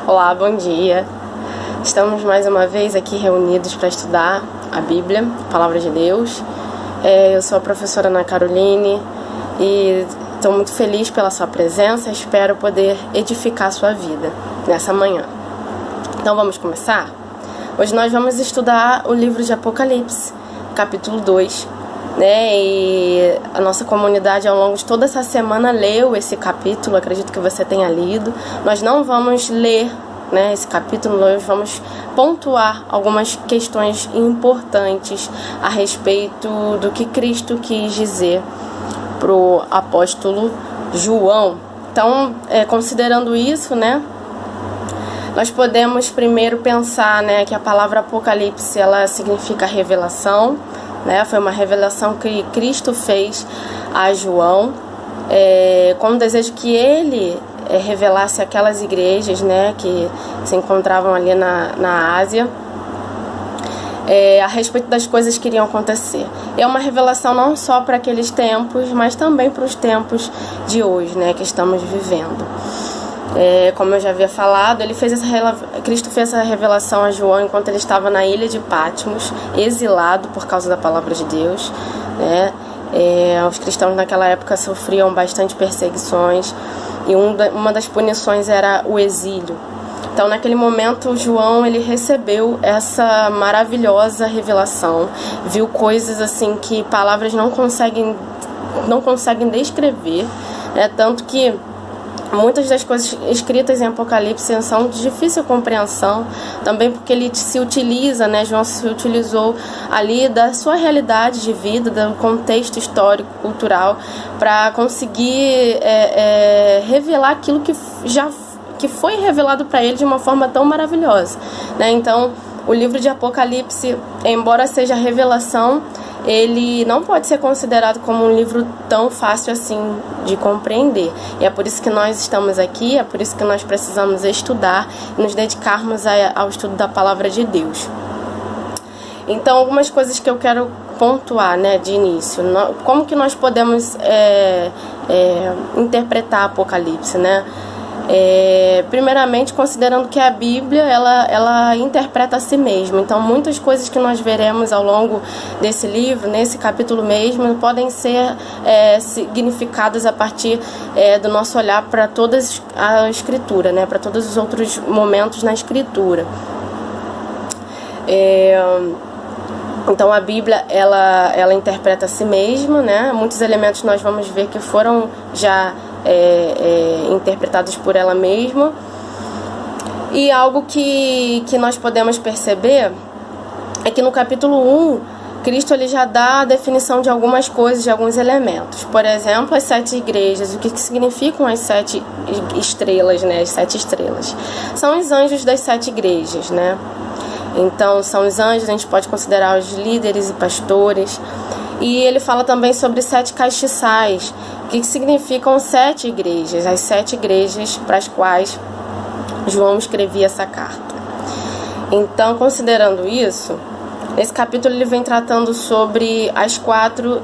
Olá, bom dia. Estamos mais uma vez aqui reunidos para estudar a Bíblia, a Palavra de Deus. Eu sou a professora Ana Caroline e estou muito feliz pela sua presença. Espero poder edificar a sua vida nessa manhã. Então vamos começar? Hoje nós vamos estudar o livro de Apocalipse, capítulo 2. E a nossa comunidade ao longo de toda essa semana leu esse capítulo, acredito que você tenha lido. Nós não vamos ler esse capítulo, nós vamos pontuar algumas questões importantes a respeito do que Cristo quis dizer para o apóstolo João. Então, considerando isso, nós podemos primeiro pensar que a palavra Apocalipse ela significa revelação. Foi uma revelação que Cristo fez a João, com o desejo que ele revelasse aquelas igrejas que se encontravam ali na Ásia, a respeito das coisas que iriam acontecer. É uma revelação não só para aqueles tempos, mas também para os tempos de hoje, que estamos vivendo. Como eu já havia falado, Cristo fez essa revelação a João enquanto ele estava na ilha de Patmos, exilado por causa da palavra de Deus. Os cristãos naquela época sofriam bastante perseguições e uma das punições era o exílio. Então, naquele momento, João ele recebeu essa maravilhosa revelação, viu coisas assim que palavras não conseguem descrever, tanto que muitas das coisas escritas em Apocalipse são de difícil compreensão, também porque ele se utiliza, João se utilizou ali da sua realidade de vida, do contexto histórico, cultural, para conseguir revelar aquilo que foi revelado para ele de uma forma tão maravilhosa. Então, o livro de Apocalipse, embora seja revelação, ele não pode ser considerado como um livro tão fácil assim de compreender. E é por isso que nós estamos aqui, é por isso que nós precisamos estudar e nos dedicarmos ao estudo da Palavra de Deus. Então, algumas coisas que eu quero pontuar de início. Como que nós podemos interpretar Apocalipse, primeiramente considerando que a Bíblia ela interpreta a si mesma. Então muitas coisas que nós veremos ao longo desse livro, nesse capítulo mesmo, podem ser significadas a partir do nosso olhar para toda a Escritura, para todos os outros momentos na Escritura. Então a Bíblia ela interpreta a si mesma, muitos elementos nós vamos ver que foram já interpretados por ela mesma. E algo que nós podemos perceber é que no capítulo 1 Cristo ele já dá a definição de algumas coisas, de alguns elementos. Por exemplo, as 7 igrejas. O que significam as 7 estrelas, as 7 estrelas? São os anjos das 7 igrejas, Então, são os anjos, a gente pode considerar os líderes e pastores. E ele fala também sobre 7 castiçais, que significam 7 igrejas, as 7 igrejas para as quais João escrevia essa carta. Então, considerando isso, esse capítulo ele vem tratando sobre as quatro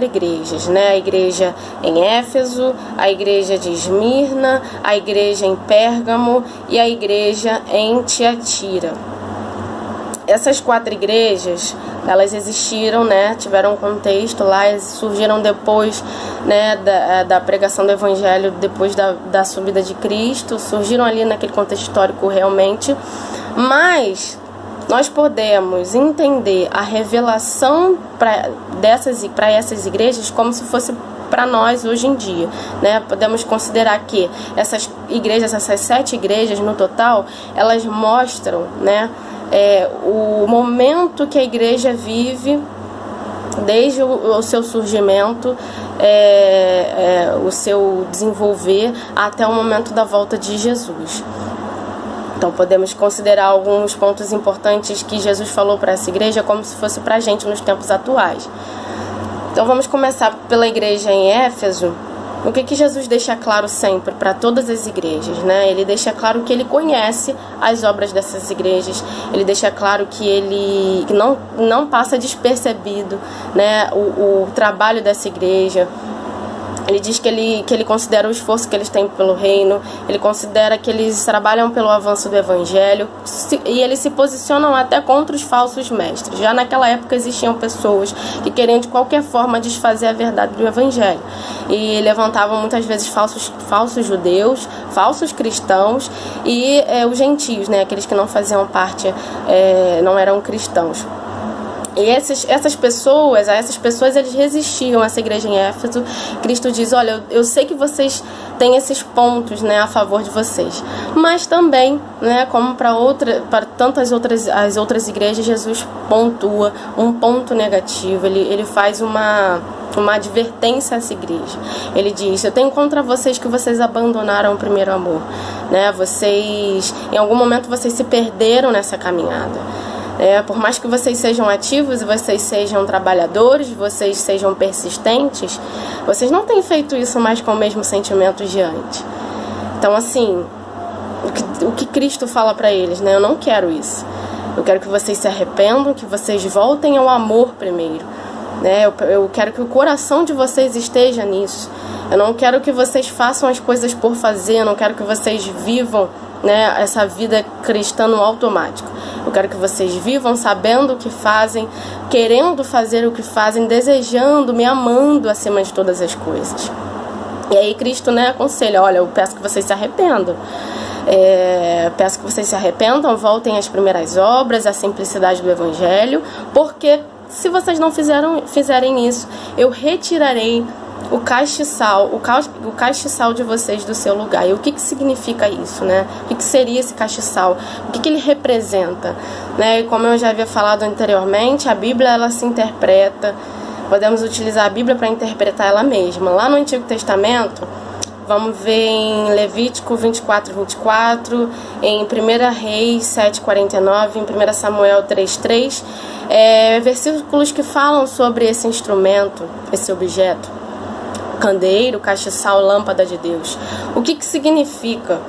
igrejas, A igreja em Éfeso, a igreja de Esmirna, a igreja em Pérgamo e a igreja em Tiatira. Essas 4 igrejas, elas existiram, tiveram um contexto lá, surgiram depois da pregação do Evangelho, depois da subida de Cristo, surgiram ali naquele contexto histórico realmente, mas nós podemos entender a revelação para essas igrejas como se fosse para nós hoje em dia, Podemos considerar que essas igrejas, essas 7 igrejas no total, elas mostram, o momento que a igreja vive desde o seu surgimento, o seu desenvolver até o momento da volta de Jesus. Então podemos considerar alguns pontos importantes que Jesus falou para essa igreja como se fosse para a gente nos tempos atuais. Então vamos começar pela igreja em Éfeso. O que Jesus deixa claro sempre para todas as igrejas, Ele deixa claro que ele conhece as obras dessas igrejas, ele deixa claro que ele não passa despercebido, o trabalho dessa igreja. Ele diz que ele considera o esforço que eles têm pelo reino, ele considera que eles trabalham pelo avanço do evangelho, e eles se posicionam até contra os falsos mestres. Já naquela época existiam pessoas que queriam de qualquer forma desfazer a verdade do evangelho, e levantavam muitas vezes falsos judeus, falsos cristãos e os gentios, né, aqueles que não faziam parte, não eram cristãos. E essas pessoas eles resistiam a essa igreja em Éfeso. Cristo diz, olha, eu sei que vocês têm esses pontos, né, a favor de vocês, mas também, né, como para tantas as outras igrejas, Jesus pontua um ponto negativo. Ele faz uma advertência a essa igreja. Ele diz, eu tenho contra vocês que vocês abandonaram o primeiro amor, né? Em algum momento vocês se perderam nessa caminhada. Por mais que vocês sejam ativos, vocês sejam trabalhadores, vocês sejam persistentes, vocês não têm feito isso mais com o mesmo sentimento de antes. Então, assim, o que Cristo fala para eles, né? Eu não quero isso. Eu quero que vocês se arrependam, que vocês voltem ao amor primeiro, né? Eu quero que o coração de vocês esteja nisso. Eu não quero que vocês façam as coisas por fazer, eu não quero que vocês vivam, né, essa vida cristã no automático. Eu quero que vocês vivam sabendo o que fazem, querendo fazer o que fazem, desejando, me amando acima de todas as coisas. E aí Cristo, né, aconselha, olha, eu peço que vocês se arrependam. Peço que vocês se arrependam, voltem às primeiras obras, à simplicidade do Evangelho, porque se vocês não fizerem isso, eu retirarei o castiçal de vocês do seu lugar. E o que significa isso, né? O que seria esse castiçal? O que ele representa, né? E como eu já havia falado anteriormente, a Bíblia, ela se interpreta, podemos utilizar a Bíblia para interpretar ela mesma. Lá no Antigo Testamento, vamos ver em Levítico 24:24, em 1 Reis 7:49, em 1 Samuel 3:3, versículos que falam sobre esse instrumento, esse objeto. Candeeiro, castiçal, lâmpada de Deus. O que significa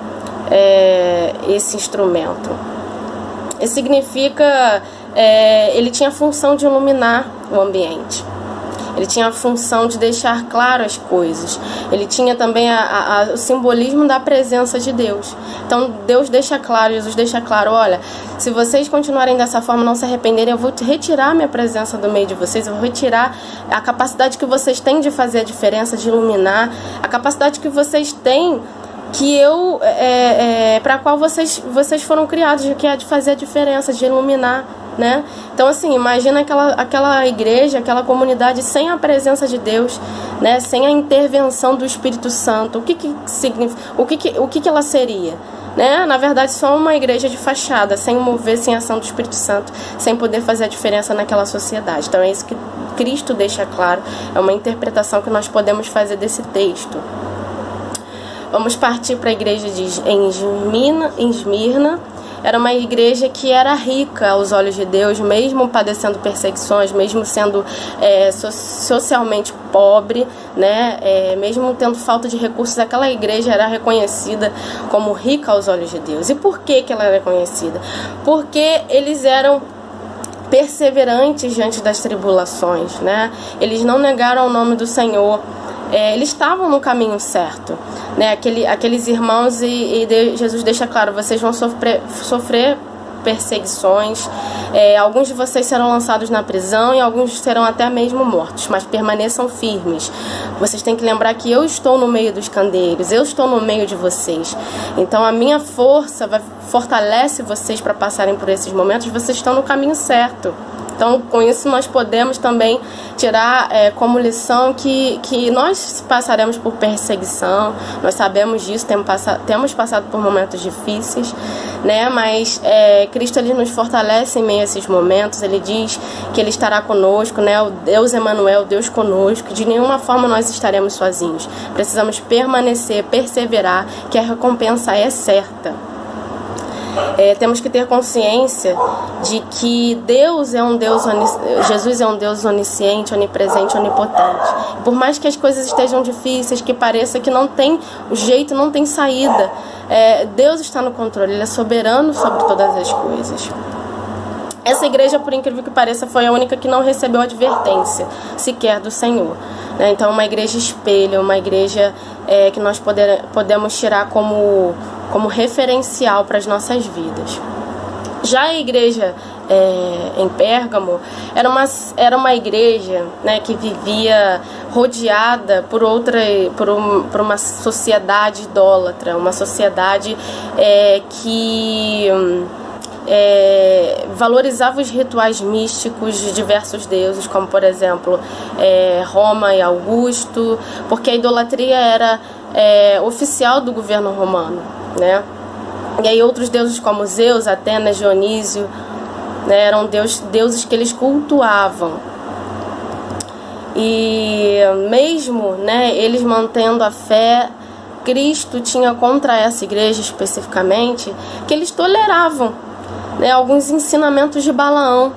esse instrumento? Significa, ele tinha a função de iluminar o ambiente. Ele tinha a função de deixar claro as coisas. Ele tinha também o simbolismo da presença de Deus. Então Deus deixa claro, Jesus deixa claro, olha, se vocês continuarem dessa forma, não se arrependerem, eu vou retirar minha presença do meio de vocês, eu vou retirar a capacidade que vocês têm de fazer a diferença, de iluminar, a capacidade que vocês têm, para a qual vocês foram criados, que é de fazer a diferença, de iluminar, né? Então, assim, imagina aquela igreja, aquela comunidade sem a presença de Deus, né? Sem a intervenção do Espírito Santo. O que significa? O que ela seria? Né? Na verdade, só uma igreja de fachada, sem mover, sem ação do Espírito Santo, sem poder fazer a diferença naquela sociedade. Então é isso que Cristo deixa claro, é uma interpretação que nós podemos fazer desse texto. Vamos partir para a igreja em Esmirna. Era uma igreja que era rica aos olhos de Deus, mesmo padecendo perseguições, mesmo sendo socialmente pobre, né? Mesmo tendo falta de recursos, aquela igreja era reconhecida como rica aos olhos de Deus. E por que ela era reconhecida? Porque eles eram perseverantes diante das tribulações, né? Eles não negaram o nome do Senhor. Eles estavam no caminho certo, né? Aqueles irmãos, Jesus deixa claro, vocês vão sofrer perseguições, alguns de vocês serão lançados na prisão e alguns serão até mesmo mortos, mas permaneçam firmes. Vocês têm que lembrar que eu estou no meio dos candeeiros, eu estou no meio de vocês, então a minha força fortalece vocês para passarem por esses momentos, vocês estão no caminho certo. Então, com isso, nós podemos também tirar como lição que nós passaremos por perseguição, nós sabemos disso, temos passado por momentos difíceis, né? Mas Cristo, ele nos fortalece em meio a esses momentos, ele diz que ele estará conosco, né? O Deus Emanuel, Deus conosco, de nenhuma forma nós estaremos sozinhos. Precisamos permanecer, perseverar, que a recompensa é certa. Temos que ter consciência de que Jesus é um Deus onisciente, onipresente, onipotente. Por mais que as coisas estejam difíceis, que pareça que não tem jeito, não tem saída, Deus está no controle, Ele é soberano sobre todas as coisas. Essa igreja, por incrível que pareça, foi a única que não recebeu advertência sequer do Senhor. né? Então, uma igreja espelho, uma igreja que nós podemos tirar como referencial para as nossas vidas. Já a igreja em Pérgamo era uma igreja, né, que vivia rodeada por uma sociedade idólatra, uma sociedade que valorizava os rituais místicos de diversos deuses, como por exemplo Roma e Augusto, porque a idolatria era oficial do governo romano, né? E aí outros deuses como Zeus, Atenas, Dionísio, né, eram deuses que eles cultuavam. E mesmo, né, eles mantendo a fé, Cristo tinha contra essa igreja especificamente que eles toleravam, né, alguns ensinamentos de Balaão,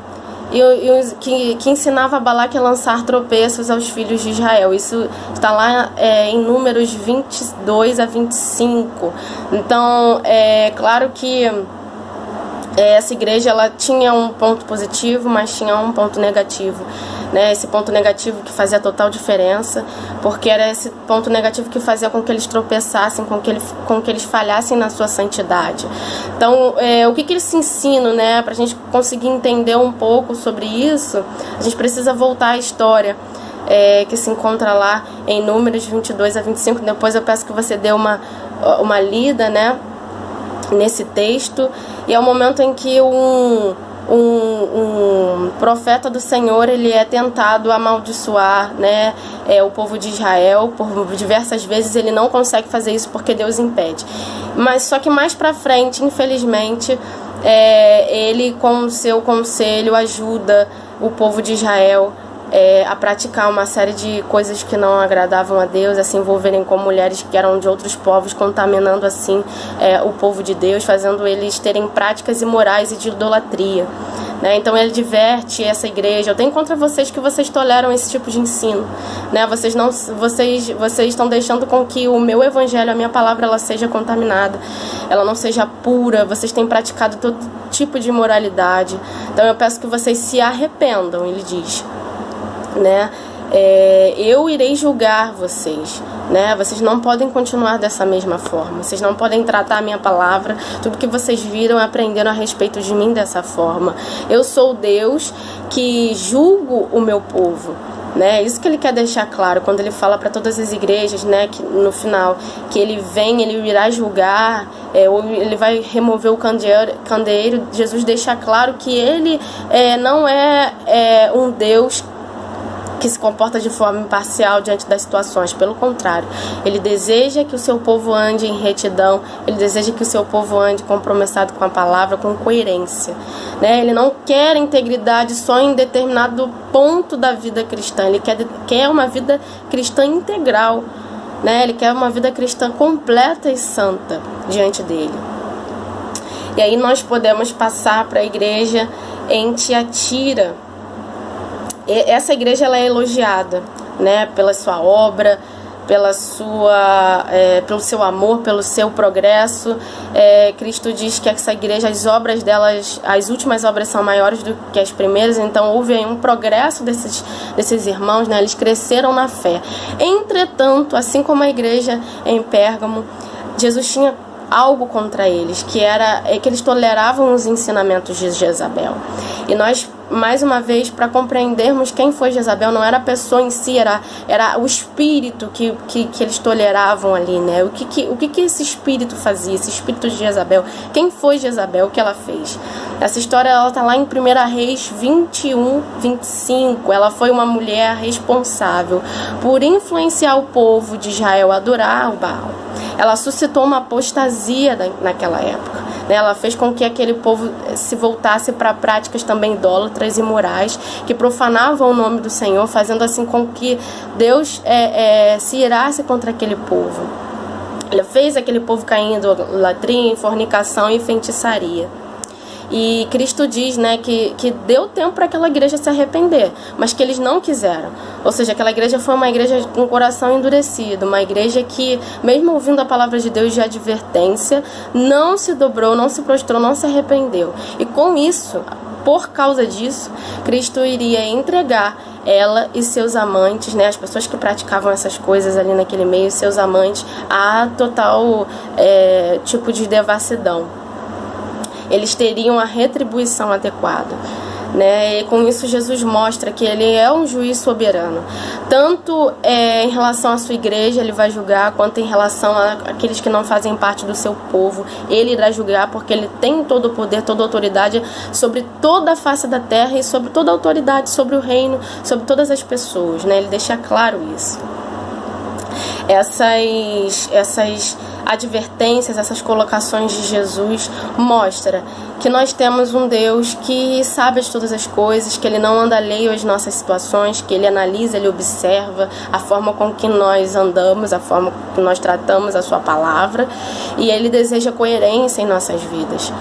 que ensinava a Balaque a lançar tropeços aos filhos de Israel. Isso está lá em Números 22 a 25. Então, claro que essa igreja ela tinha um ponto positivo, mas tinha um ponto negativo, né? Esse ponto negativo que fazia total diferença, porque era esse ponto negativo que fazia com que eles tropeçassem, com que eles falhassem na sua santidade. Então, o que eles se ensinam, né? Para a gente conseguir entender um pouco sobre isso, a gente precisa voltar à história que se encontra lá em Números 22 a 25. Depois eu peço que você dê uma lida, né, nesse texto. E é o momento em que um profeta do Senhor ele é tentado amaldiçoar, né, o povo de Israel. Por diversas vezes ele não consegue fazer isso porque Deus impede. Mas só que mais pra frente, infelizmente, ele com o seu conselho ajuda o povo de Israel a praticar uma série de coisas que não agradavam a Deus, a se envolverem com mulheres que eram de outros povos, contaminando assim o povo de Deus, fazendo eles terem práticas imorais e de idolatria, né? Então ele diverte essa igreja. Eu tenho contra vocês que vocês toleram esse tipo de ensino, né? Vocês estão deixando com que o meu evangelho, a minha palavra, ela seja contaminada, ela não seja pura. Vocês têm praticado todo tipo de imoralidade. Então eu peço que vocês se arrependam, ele diz, né? Eu irei julgar vocês, né? Vocês não podem continuar dessa mesma forma. Vocês não podem tratar a minha palavra, tudo que vocês viram e aprenderam a respeito de mim dessa forma. Eu sou Deus que julgo o meu povo, né? Isso que ele quer deixar claro quando ele fala para todas as igrejas, né, que no final que ele irá julgar, ou ele vai remover o candeeiro. Jesus deixa claro que ele não é um Deus que se comporta de forma imparcial diante das situações. Pelo contrário, ele deseja que o seu povo ande em retidão, ele deseja que o seu povo ande compromissado com a palavra, com coerência, né? Ele não quer integridade só em determinado ponto da vida cristã, ele quer uma vida cristã integral, né? Ele quer uma vida cristã completa e santa diante dele. E aí nós podemos passar para a igreja em Tiatira. Essa igreja ela é elogiada, né, pela sua obra, pelo seu amor, pelo seu progresso. Cristo diz que essa igreja, as obras delas, as últimas obras são maiores do que as primeiras. Então houve um progresso desses irmãos, né, eles cresceram na fé. Entretanto, assim como a igreja em Pérgamo, Jesus tinha algo contra eles, que eles toleravam os ensinamentos de Jezabel. E nós, mais uma vez, para compreendermos quem foi Jezabel, não era a pessoa em si, era o espírito que eles toleravam ali, né? O que esse espírito fazia, esse espírito de Jezabel? Quem foi Jezabel? O que ela fez? Essa história ela está lá em 1 Reis 21, 25. Ela foi uma mulher responsável por influenciar o povo de Israel a adorar o Baal. Ela suscitou uma apostasia naquela época, né? Ela fez com que aquele povo se voltasse para práticas também idólatras e morais, que profanavam o nome do Senhor, fazendo assim com que Deus se irasse contra aquele povo. Ela fez aquele povo cair em idolatria, em fornicação e feitiçaria. E Cristo diz, né, que deu tempo para aquela igreja se arrepender, mas que eles não quiseram. Ou seja, aquela igreja foi uma igreja com o coração endurecido, uma igreja que, mesmo ouvindo a palavra de Deus de advertência, não se dobrou, não se prostrou, não se arrependeu. E com isso, por causa disso, Cristo iria entregar ela e seus amantes, né, as pessoas que praticavam essas coisas ali naquele meio, seus amantes, a total tipo de devassidão. Eles teriam a retribuição adequada, né? E com isso Jesus mostra que ele é um juiz soberano, tanto em relação à sua igreja ele vai julgar, quanto em relação àqueles que não fazem parte do seu povo. Ele irá julgar, porque ele tem todo o poder, toda a autoridade sobre toda a face da terra e sobre toda a autoridade sobre o reino, sobre todas as pessoas, né? Ele deixa claro isso. Essas advertências, essas colocações de Jesus mostra que nós temos um Deus que sabe de todas as coisas, que ele não anda alheio às nossas situações, que ele analisa, ele observa a forma com que nós andamos, a forma que nós tratamos a sua palavra, e ele deseja coerência em nossas vidas.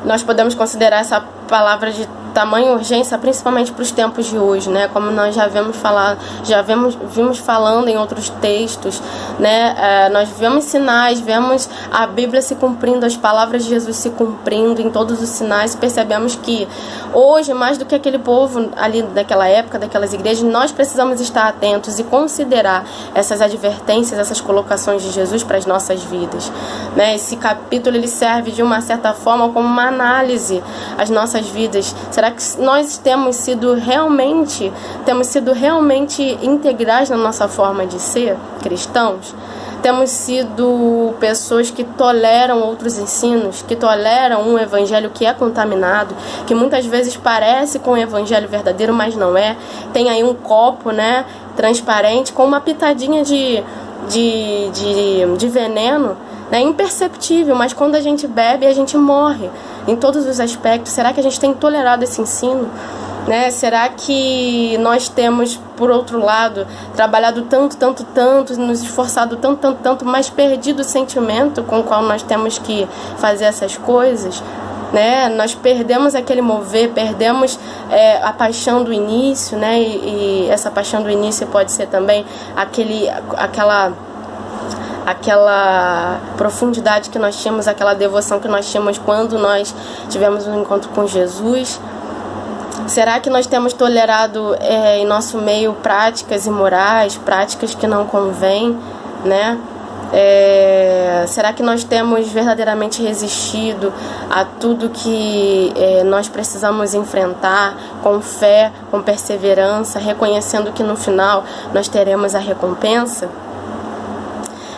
Nós podemos considerar essa palavra de tamanha urgência, principalmente para os tempos de hoje, né? Como nós já vimos falando em outros textos, né? Nós vemos sinais, vemos a Bíblia se cumprindo, as palavras de Jesus se cumprindo em todos os sinais. Percebemos que hoje, mais do que aquele povo ali daquela época, daquelas igrejas, nós precisamos estar atentos e considerar essas advertências, essas colocações de Jesus para as nossas vidas, né? Esse capítulo ele serve de uma certa forma como uma análise às nossas vidas. Será que nós temos sido realmente integrais na nossa forma de ser cristãos? Temos sido pessoas que toleram outros ensinos, que toleram um evangelho que é contaminado, que muitas vezes parece com o evangelho verdadeiro, mas não é. Tem aí um copo, né, transparente com uma pitadinha de veneno, né, imperceptível, mas quando a gente bebe, a gente morre em todos os aspectos. Será que a gente tem tolerado esse ensino? Né? Será que nós temos, por outro lado, trabalhado tanto, nos esforçado tanto, mas perdido o sentimento com o qual nós temos que fazer essas coisas? Né? Nós perdemos aquele mover, perdemos a paixão do início, né? E essa paixão do início pode ser também aquela profundidade que nós tínhamos, aquela devoção que nós tínhamos quando nós tivemos um encontro com Jesus. Será que nós temos tolerado em nosso meio práticas imorais, práticas que não convêm, né? Será que nós temos verdadeiramente resistido a tudo que nós precisamos enfrentar com fé, com perseverança, reconhecendo que no final nós teremos a recompensa?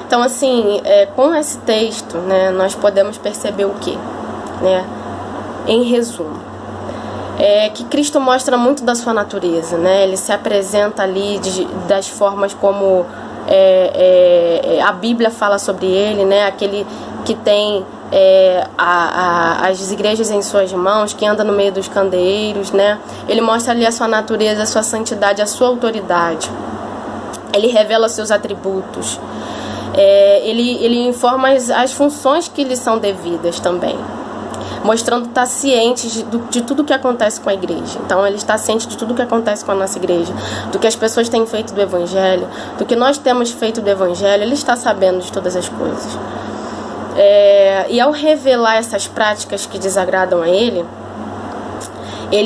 Então, assim, com esse texto, né, nós podemos perceber o quê? Né? Em resumo, que Cristo mostra muito da sua natureza, né? Ele se apresenta ali das formas como a Bíblia fala sobre ele, né? Aquele que tem as igrejas em suas mãos, que anda no meio dos candeeiros, né? Ele mostra ali a sua natureza, a sua santidade, a sua autoridade. Ele revela seus atributos. Ele informa as funções que lhe são devidas também, mostrando estar ciente de tudo que acontece com a igreja. Então ele está ciente de tudo que acontece com a nossa igreja, do que as pessoas têm feito do evangelho, do que nós temos feito do evangelho. Ele está sabendo de todas as coisas. E ao revelar essas práticas que desagradam a ele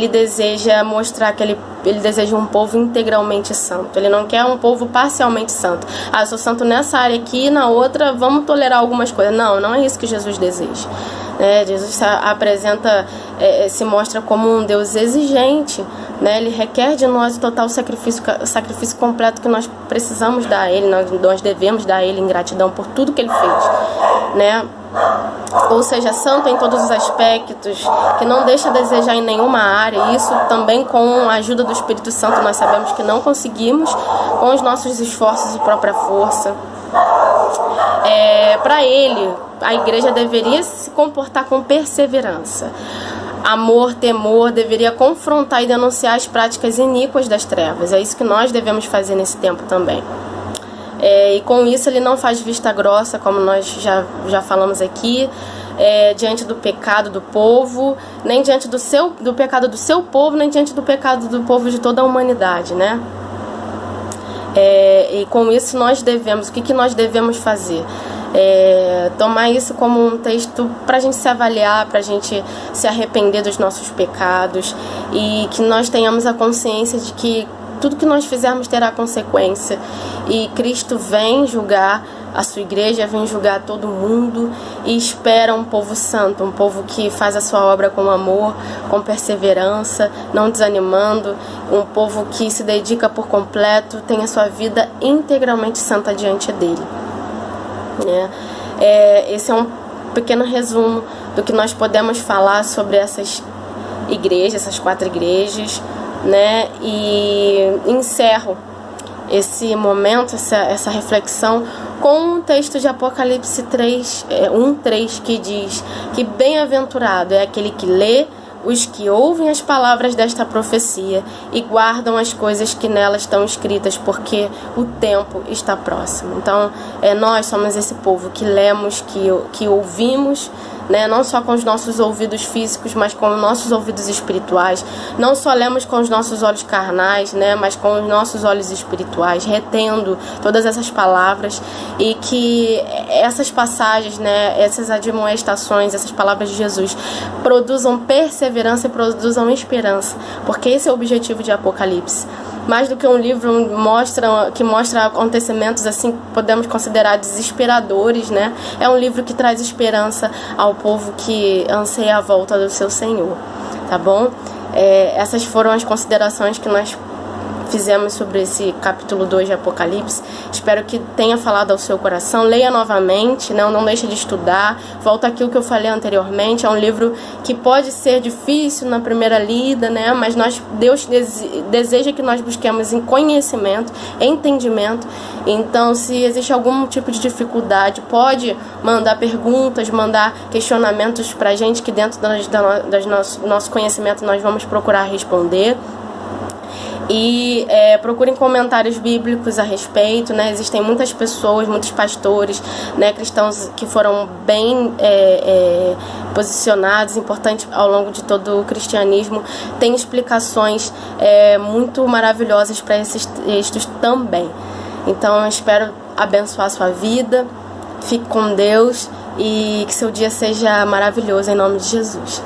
deseja mostrar que ele deseja um povo integralmente santo. Ele não quer um povo parcialmente santo. Eu sou santo nessa área aqui, na outra vamos tolerar algumas coisas. Não é isso que Jesus deseja. Jesus se apresenta, se mostra como um Deus exigente, né? Ele requer de nós o total sacrifício completo que nós precisamos dar a Ele, nós devemos dar a Ele em gratidão por tudo que Ele fez, né? Ou seja, santo em todos os aspectos, que não deixa a desejar em nenhuma área. E isso também com a ajuda do Espírito Santo nós sabemos que não conseguimos com os nossos esforços e própria força. Para ele, a igreja deveria se comportar com perseverança, amor, temor, deveria confrontar e denunciar as práticas iníquas das trevas. É isso que nós devemos fazer nesse tempo também. E com isso ele não faz vista grossa, como nós já falamos aqui, diante do pecado do povo, nem diante do pecado do seu povo, nem diante do pecado do povo de toda a humanidade, né? E com isso nós devemos, o que nós devemos fazer? tomar isso como um texto para a gente se avaliar, para a gente se arrepender dos nossos pecados e que nós tenhamos a consciência de que tudo que nós fizermos terá consequência e Cristo vem julgar a sua igreja, vem julgar todo mundo e espera um povo santo, um povo que faz a sua obra com amor, com perseverança, não desanimando, um povo que se dedica por completo, tem a sua vida integralmente santa diante dele. Esse é um pequeno resumo do que nós podemos falar sobre essas igrejas, essas 4 igrejas, né? E encerro esse momento, essa reflexão com um texto de Apocalipse 3, 1:3, que diz que bem-aventurado é aquele que lê, os que ouvem as palavras desta profecia e guardam as coisas que nelas estão escritas, porque o tempo está próximo. Então, nós somos esse povo que lemos, que ouvimos, né? Não só com os nossos ouvidos físicos, mas com os nossos ouvidos espirituais. Não só lemos com os nossos olhos carnais, né? Mas com os nossos olhos espirituais, retendo todas essas palavras e que essas passagens, né? Essas admoestações, essas palavras de Jesus produzam perseverança e produzam esperança, porque esse é o objetivo de Apocalipse. Mais do que um livro que mostra acontecimentos assim, podemos considerar desesperadores, né? É um livro que traz esperança ao povo que anseia a volta do seu Senhor, tá bom? Essas foram as considerações que nós fizemos sobre esse capítulo 2 de Apocalipse. Espero que tenha falado ao seu coração. Leia novamente, não deixe de estudar. Volta aqui o que eu falei anteriormente. É um livro que pode ser difícil na primeira lida, né? Mas Deus deseja que nós busquemos em conhecimento, entendimento. Então, se existe algum tipo de dificuldade, pode mandar perguntas, mandar questionamentos pra gente, que dentro nosso conhecimento nós vamos procurar responder. E procurem comentários bíblicos a respeito, né? Existem muitas pessoas, muitos pastores, né, cristãos que foram bem posicionados, importantes ao longo de todo o cristianismo. Tem explicações muito maravilhosas para esses textos também. Então eu espero abençoar a sua vida. Fique com Deus e que seu dia seja maravilhoso em nome de Jesus.